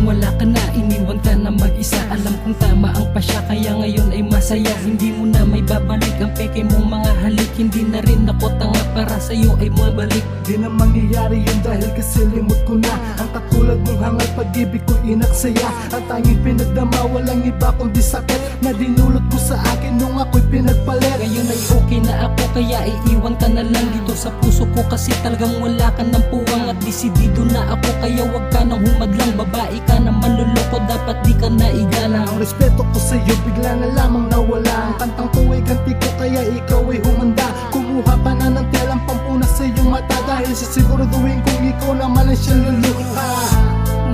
Wala ka na, iniwan ka na mag-isa. Alam kong tama ang pasya, kaya ngayon ay masaya. Hindi mo na may babalik ang peke mong mga halik. Hindi na rin ako tanga para sa'yo ay mabalik. Di na mangyayari yun dahil kasi limot ko na ang katulad mong hangal, pag-ibig ko inaksaya. Ang tanging pinagdama, walang iba kundi sakit na dinulot ko sa akin nung ako'y pinagpalit. Ngayon ay okay na ako, kaya iiwan ka na lang dito sa puso ko. Kasi talagang wala ka ng puwang at desidido na ako. Kaya wag ka nang humadlang, babae ka na manluloko, dapat di ka na igalang. Ang respeto ko sa'yo bigla na lamang nawala. Ang kantang ko ay ganti ko, kaya ikaw ay humanda. Kumuha pa na ng telang pampunas sa iyong mata, dahil sisiguraduhin kung ikaw naman ang siyang luluha.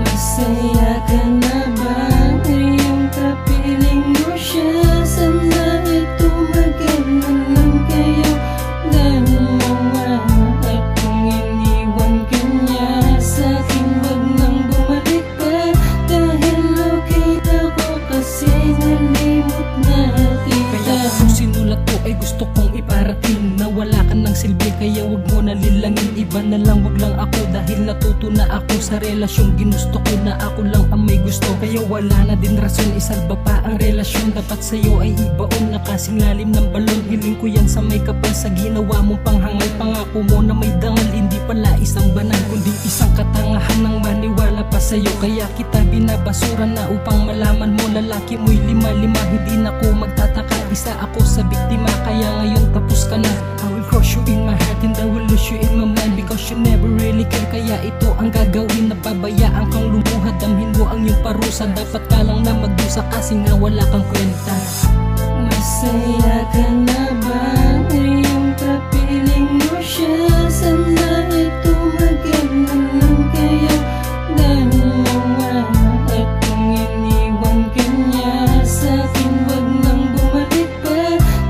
Masaya ka na ba ngayong kapiling mo siya? Sana ito maganda lang kayo dalawa. At kung iniwan ka niya sa'kin, wag nang bumalik pa. Dahil okay ako kasi nalimot na kita. Kaya kung sinulat ko ay gusto kong iparating na wala ka ng silbi, kaya wag mo nalilangin. Iba na lang, wag lang ako, dahil natuto na ako sa relasyong ginusto ko na ako lang ang may gusto. Kaya wala na din rason, isalba pa ang relasyon. Dapat sa'yo ay ibaon na kasing lalim ng balon. Hiling ko yan sa may kapal sa ginawa mong panghangal. Pangako mo na may dangal, hindi pala isang banal kundi isang katangahan ng maniwala pa sa'yo. Kaya kita binabasura na upang malaman mo lalaki mo'y lima-lima. Hindi na ko magtataka, isa ako sa biktima. Kaya ngayon tapos ka na. I will crush you in my heart and I will lose you in my mind, because you never really care. Kaya ito ang gagawin, na pabayaan kang lumuhad. Damhin mo ang iyong parusa, dapat ka lang na magdusa kasi nga wala kang kwenta. Masaya ka na ba ngayong kapiling mo siya? Sana ito maganda lang kayo dalawa. At kung iniwan ka niya sa'kin, wag nang bumalik pa.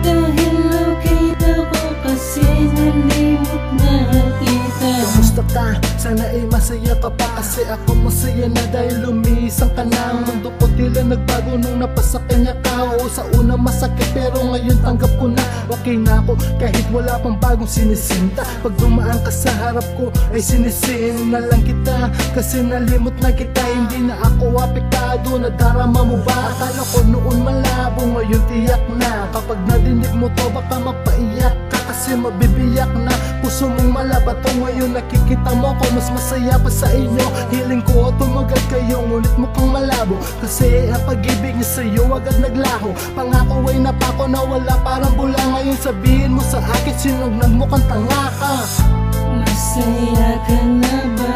Dahil okay ako kasi nalimot na kita. Kamusta ka? Sana ay masaya ka pa, kasi ako masaya na dahil lumisan ka na. Ang mundo ko tila nagbago nung napasa kanya ka. Oo, sa una masakit pero ngayon tanggap ko na. Okay na ako kahit wala pang bagong sinisinta. Pag dumaan ka sa harap ko ay sinisin na lang kita, kasi nalimot na kita. Hindi na ako apektado, nadarama mo ba? Akala ko noon malabo, ngayon tiyak na. Kapag nadinig mo to baka mapaiyak ka, kasi mabibiyak na puso mong malabato. Ngayon nakikita mo ko mas masaya pa sa inyo. Hiling ko tumagal kayo ngunit mukhang malabo, kasi ang pag-ibig niya sa'yo agad naglaho. Pangako ay napako na wala parang bula. Ngayon sabihin mo sa akin sinugnan mo kang tanga ka. Masaya ka na ba